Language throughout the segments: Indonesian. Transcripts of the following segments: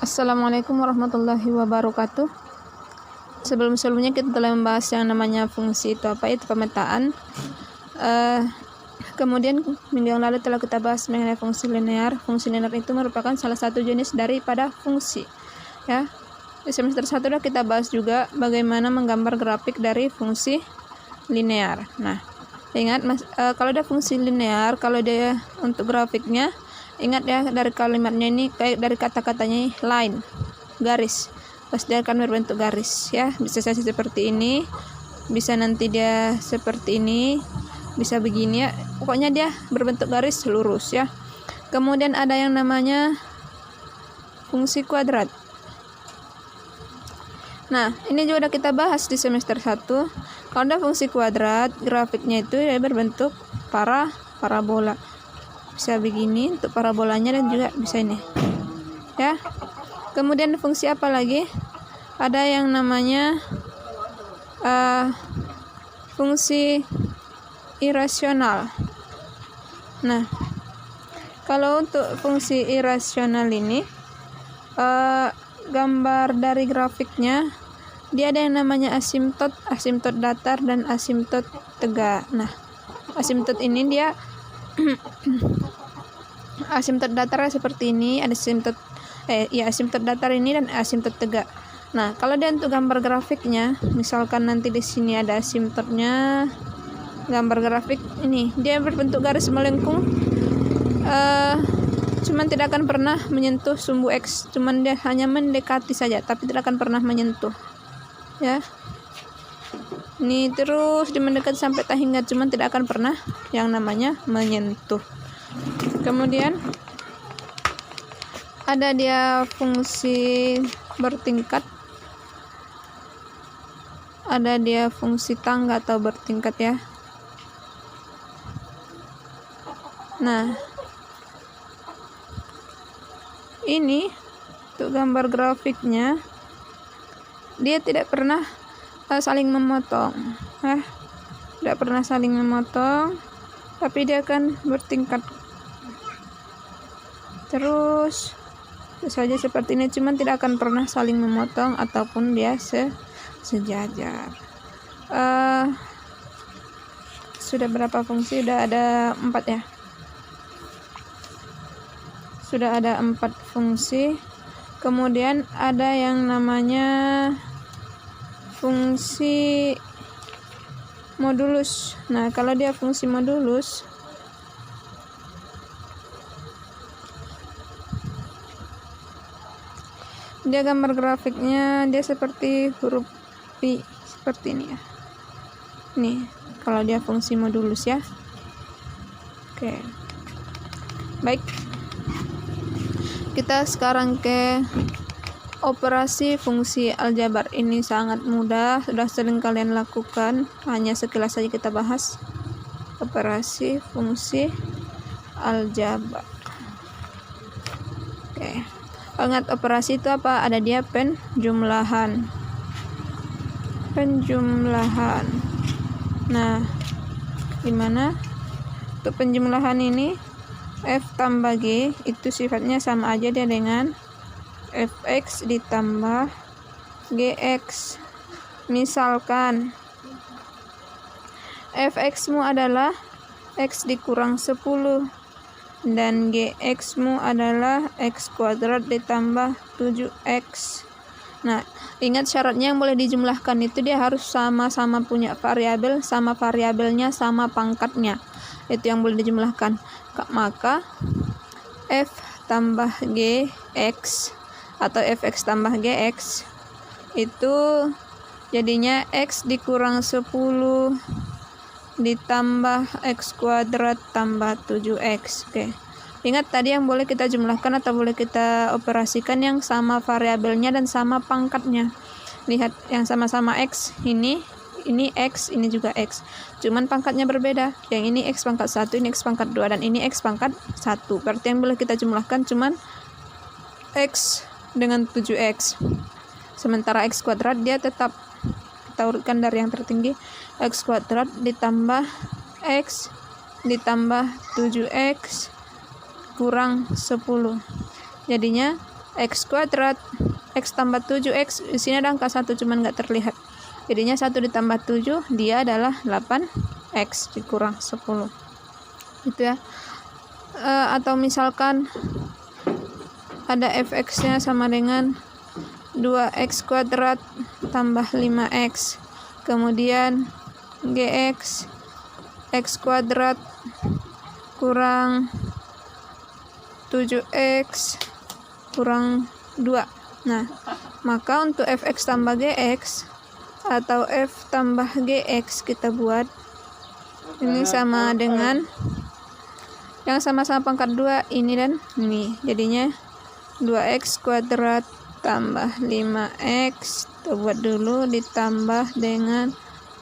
Assalamualaikum warahmatullahi wabarakatuh. Sebelumnya kita telah membahas yang namanya fungsi itu apa, itu pemetaan. Kemudian minggu yang lalu telah kita bahas mengenai fungsi linear. Fungsi linear itu merupakan salah satu jenis daripada fungsi. Ya, di semester 1 sudah kita bahas juga bagaimana menggambar grafik dari fungsi linear. Nah, ingat kalau ada fungsi linear, kalau dia untuk grafiknya, ingat ya dari kalimatnya ini, kayak dari kata-katanya line, garis. Pas dia akan berbentuk garis ya, bisa saja seperti ini, bisa nanti dia seperti ini, bisa begini ya. Pokoknya dia berbentuk garis lurus ya. Kemudian ada yang namanya fungsi kuadrat. Nah, ini juga udah kita bahas di semester 1. Kalau ada fungsi kuadrat, grafiknya itu ya berbentuk parabola. Bisa begini untuk parabolanya dan juga bisa ini. Ya. Kemudian fungsi apa lagi? Ada yang namanya fungsi irasional. Nah, kalau untuk fungsi irasional ini gambar dari grafiknya dia ada yang namanya asimtot datar dan asimtot tegak. Nah, asimtot ini dia asimtot datar seperti ini, ada asimtot datar ini dan asimtot tegak. Nah, kalau dia untuk gambar grafiknya, misalkan nanti di sini ada asimtotnya, gambar grafik ini dia berbentuk garis melengkung, cuman tidak akan pernah menyentuh sumbu X, cuman dia hanya mendekati saja tapi tidak akan pernah menyentuh ya. Ini terus mendekat sampai hingga, cuman tidak akan pernah yang namanya menyentuh. Kemudian ada dia fungsi bertingkat, ada dia fungsi tangga atau bertingkat ya. Nah, ini untuk gambar grafiknya dia tidak pernah saling memotong ya, tidak pernah saling memotong, tapi dia akan bertingkat terus saja seperti ini, cuman tidak akan pernah saling memotong ataupun dia sejajar. Sudah berapa fungsi? Sudah ada 4 ya. Sudah ada 4 fungsi. Kemudian ada yang namanya fungsi modulus. Nah, kalau dia fungsi modulus, dia gambar grafiknya dia seperti huruf pi seperti ini ya. Nih, kalau dia fungsi modulus ya. Oke. Baik. Kita sekarang ke operasi fungsi aljabar. Ini sangat mudah, sudah sering kalian lakukan, hanya sekilas saja kita bahas. Operasi fungsi aljabar. Oke. Ingat operasi itu apa? Ada dia penjumlahan. Nah, gimana? Untuk penjumlahan ini F tambah G itu sifatnya sama aja dia dengan Fx ditambah Gx. Misalkan Fx mu adalah X dikurang 10 dan Gx mu adalah X kuadrat ditambah 7X. Nah, ingat syaratnya yang boleh dijumlahkan itu dia harus sama-sama punya variabel, sama variabelnya, sama pangkatnya. Itu yang boleh dijumlahkan. Maka F tambah Gx atau Fx tambah Gx itu jadinya X dikurang 10 ditambah X kuadrat tambah 7X. Oke. Ingat tadi yang boleh kita jumlahkan atau boleh kita operasikan yang sama variabelnya dan sama pangkatnya. Lihat yang sama-sama X, ini X, ini juga X. Cuman pangkatnya berbeda. Yang ini X pangkat 1, ini X pangkat 2, dan ini X pangkat 1. Berarti yang boleh kita jumlahkan cuman X dengan 7X. Sementara X kuadrat dia tetap kita urutkan dari yang tertinggi. X kuadrat ditambah X ditambah 7X kurang 10. Jadinya X kuadrat, X tambah 7X, di sini ada angka 1 cuman nggak terlihat. Jadinya 1 ditambah 7 dia adalah 8X dikurang 10. Gitu ya. Atau misalkan ada fx-nya sama dengan 2x kuadrat tambah 5x, kemudian gx x kuadrat kurang 7x kurang 2. Nah, maka untuk fx tambah gx atau f tambah gx kita buat ini sama dengan yang sama-sama pangkat 2 ini dan ini. Jadinya 2x kuadrat tambah 5x, kita buat dulu, ditambah dengan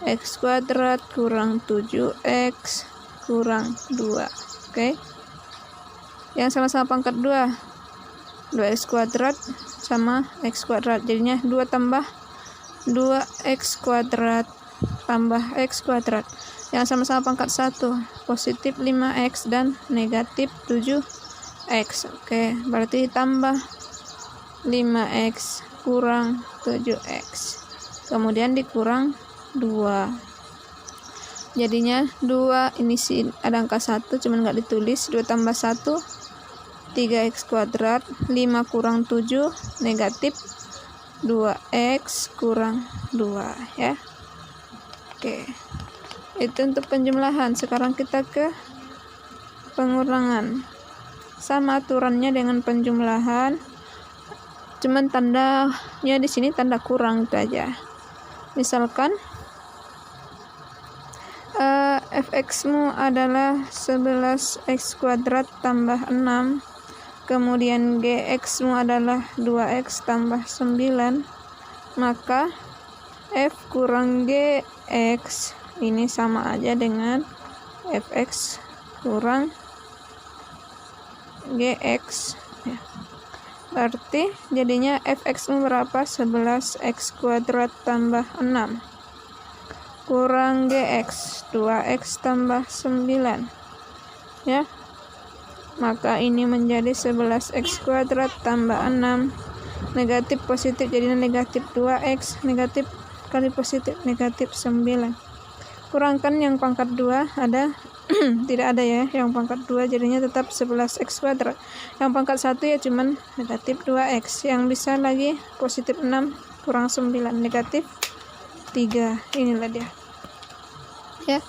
x kuadrat kurang 7x kurang 2. Oke. Yang sama-sama pangkat 2, 2x kuadrat sama x kuadrat, jadinya 2 tambah 2x kuadrat tambah x kuadrat. Yang sama-sama pangkat 1, positif 5x dan negatif 7x. Oke, berarti tambah 5x kurang 7x, kemudian dikurang 2. Jadinya 2, ini sih ada angka 1 cuman nggak ditulis. 2 tambah 1 3x kuadrat, 5 kurang 7 negatif 2x kurang 2 ya. Oke, itu untuk penjumlahan. Sekarang kita ke pengurangan. Sama aturannya dengan penjumlahan, cuman tandanya di sini tanda kurang itu aja. Misalkan fx-mu adalah 11x kuadrat tambah 6, kemudian gx-mu adalah 2x tambah 9, maka f kurang gx ini sama aja dengan fx kurang gx ya. Berarti jadinya fx-mu berapa? 11x kuadrat tambah 6 kurang gx 2x tambah 9 ya. Maka ini menjadi 11x kuadrat tambah 6, negatif positif jadinya negatif 2x, negatif kali positif negatif 9. Kurangkan yang pangkat 2 ada tidak ada ya, yang pangkat 2 jadinya tetap 11x kuadrat. Yang pangkat 1 ya cuman negatif 2x, yang bisa lagi positif 6 kurang 9 negatif 3. Inilah dia ya.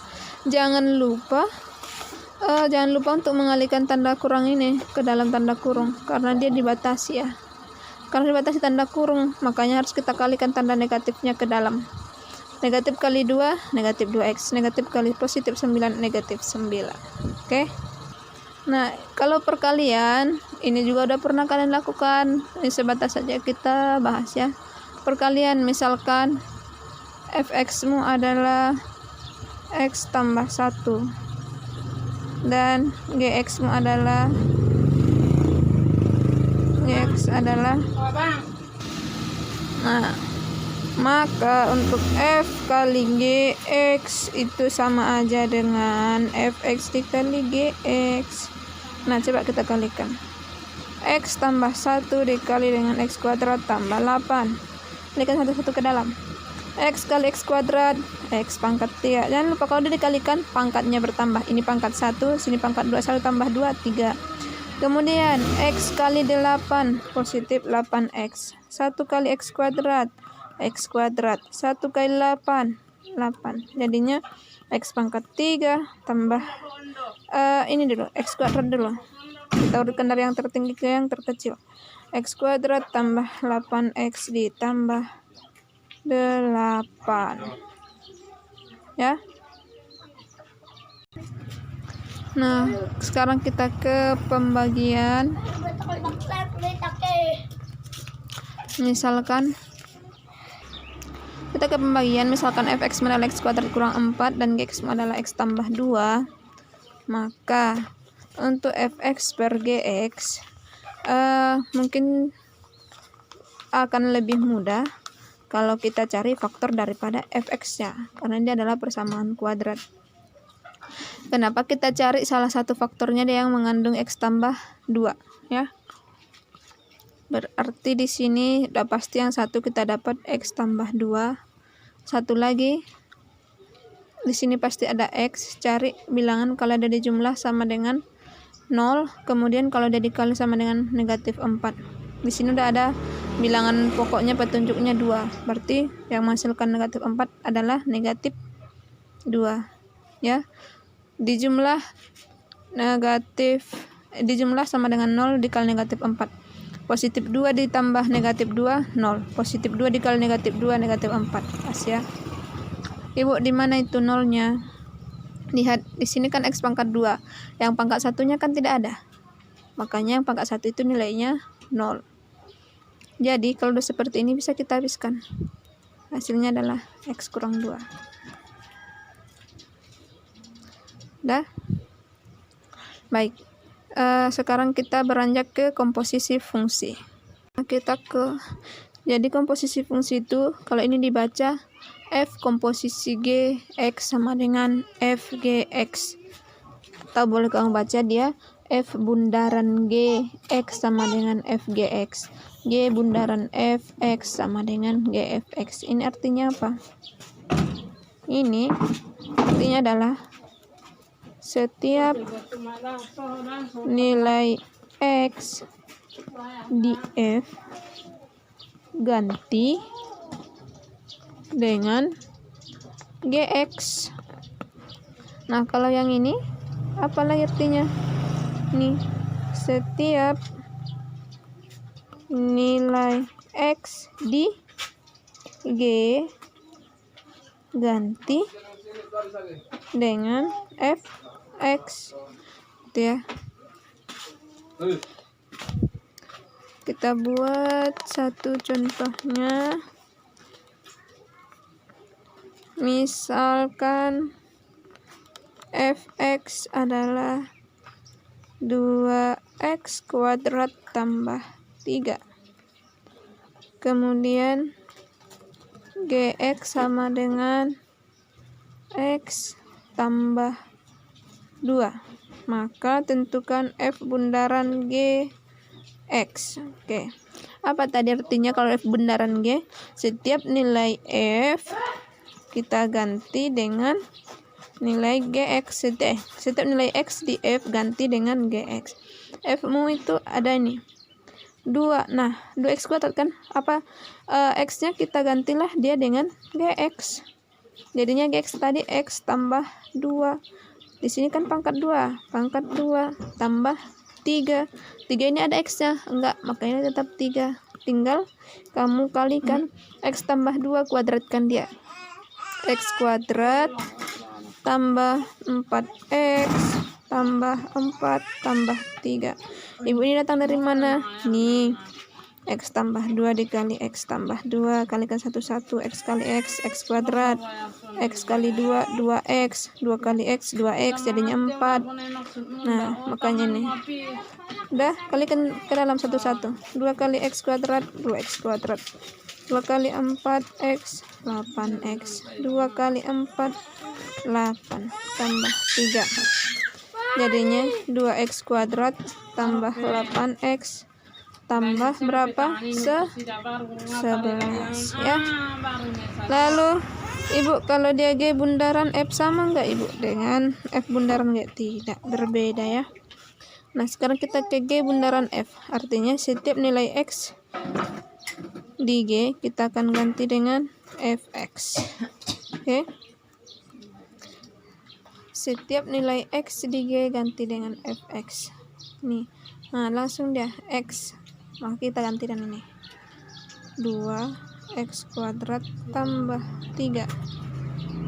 Jangan lupa untuk mengalihkan tanda kurang ini ke dalam tanda kurung, karena dia dibatasi ya. Karena dibatasi tanda kurung, makanya harus kita kalikan tanda negatifnya ke dalam. Negatif kali 2 negatif 2x, negatif kali positif 9 negatif 9. Oke. Nah, kalau perkalian ini juga udah pernah kalian lakukan, ini sebatas saja kita bahas ya. Perkalian misalkan fx-mu adalah x tambah 1 dan gx-mu adalah nah, maka untuk f kali gx itu sama aja dengan fx dikali gx. Nah, coba kita kalikan. X tambah 1 dikali dengan x kuadrat tambah 8. Kalikan satu-satu ke dalam. X kali x kuadrat, x pangkat 3. Jangan lupa kalau udah dikalikan pangkatnya bertambah. Ini pangkat 1, sini pangkat 2, 1 tambah 2, 3. Kemudian x kali 8, positif 8x. 1 kali x kuadrat, x kuadrat. 1 kali 8, 8. Jadinya x pangkat 3 tambah ini dulu, x kuadrat dulu. Kita urutkan dari yang tertinggi ke yang terkecil. X kuadrat tambah 8x ditambah 8 ya. Nah, sekarang kita ke pembagian. Misalkan kita ke pembagian, misalkan fx adalah x kuadrat kurang 4 dan gx adalah x tambah 2, maka untuk fx per gx mungkin akan lebih mudah kalau kita cari faktor daripada fx-nya, karena dia adalah persamaan kuadrat. Kenapa kita cari salah satu faktornya dia yang mengandung x tambah 2 ya? Berarti di sini udah pasti yang satu kita dapat X tambah 2. Satu lagi, di sini pasti ada X. Cari bilangan kalau ada di jumlah sama dengan 0. Kemudian kalau ada dikali sama dengan negatif 4. Di sini udah ada bilangan pokoknya, petunjuknya 2. Berarti yang menghasilkan negatif 4 adalah negatif 2. Ya. Di jumlah sama dengan 0 dikali negatif 4. Positif 2 ditambah negatif 2, 0. Positif 2 dikali negatif 2, negatif 4. Pas ya. Ibu, di mana itu nolnya? Lihat, di sini kan X pangkat 2. Yang pangkat satunya kan tidak ada. Makanya yang pangkat 1 itu nilainya 0. Jadi, kalau udah seperti ini bisa kita habiskan. Hasilnya adalah X kurang 2. Dah? Baik. Sekarang kita beranjak ke komposisi fungsi. Jadi komposisi fungsi itu kalau ini dibaca f komposisi g x sama dengan f g x, atau boleh kamu baca dia f bundaran g x sama dengan f g x, g bundaran f x sama dengan g f x. Ini artinya apa? Ini artinya adalah setiap nilai X di F ganti dengan GX. Nah, kalau yang ini apa lagi artinya? Nih, setiap nilai X di G ganti dengan F(X), gitu ya. Kita buat satu contohnya. Misalkan F(X) adalah 2x kuadrat tambah 3. Kemudian Gx sama dengan X tambah 2. Maka tentukan F bundaran Gx. Oke. Apa tadi artinya kalau F bundaran G? Setiap nilai F kita ganti dengan nilai Gx. Setiap nilai X di F ganti dengan Gx. F-mu itu ada ini 2. Nah, 2x kuadrat kan? Apa X-nya kita gantilah dia dengan Gx. Jadinya Gx tadi X tambah 2. Di sini kan pangkat 2 tambah 3. 3 ini ada X-nya? Enggak, makanya tetap 3. Tinggal kamu kalikan X tambah 2, kuadratkan dia. X kuadrat tambah 4X tambah 4 tambah 3. Ibu ini datang dari mana? Nih. X tambah 2 dikali X tambah 2, kalikan 1, X kali X kuadrat, X kali 2, 2X, 2 kali X, 2X, jadinya 4. Nah, makanya nih. Udah, kalikan ke dalam 1, 2 kali X kuadrat, 2X kuadrat, 2 kali 4X, 8X, 2 kali 4, 8, tambah 3. Jadinya 2X kuadrat tambah 8X tambah berapa? 11 ya. Lalu Ibu, kalau dia G bundaran F sama enggak Ibu dengan F bundaran G? Tidak, berbeda ya. Nah, sekarang kita ke G bundaran F. Artinya setiap nilai X di G kita akan ganti dengan Fx. Oke. Setiap nilai X di G ganti dengan Fx. Nih. Nah, langsung dia X. Maka kita ganti dengan ini 2x kuadrat tambah 3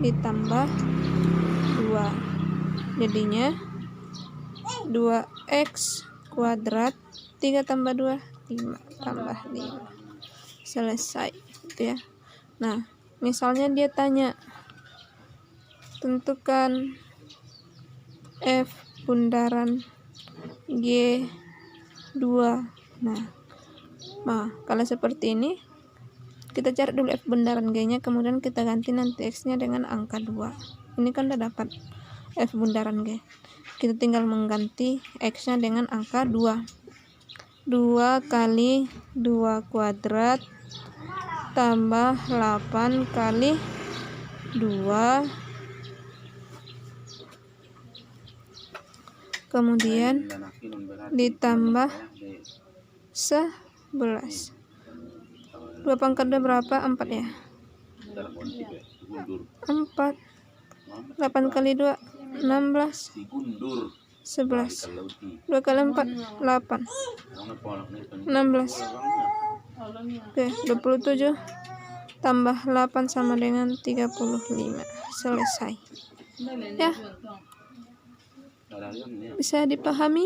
ditambah 2, jadinya 2x kuadrat 3 tambah 2, 5 tambah 5. Selesai gitu ya. Nah, misalnya dia tanya tentukan F bundaran G2. Nah, kalau seperti ini kita cari dulu F bundaran G-nya, kemudian kita ganti nanti X-nya dengan angka 2. Ini kan udah dapat F bundaran G. Kita tinggal mengganti X-nya dengan angka 2. 2 kali 2 kuadrat tambah 8 kali 2, kemudian ditambah 11. 2 pangkat 2 berapa? 4 ya? 4. 8 kali 2 16. 11. 2 kali 4 8. 16. Oke, 27 tambah 8 sama dengan 35. Selesai. Ya. Bisa dipahami?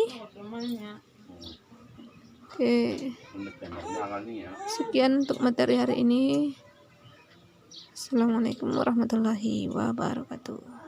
Oke. Sekian untuk materi hari ini. Assalamualaikum warahmatullahi wabarakatuh.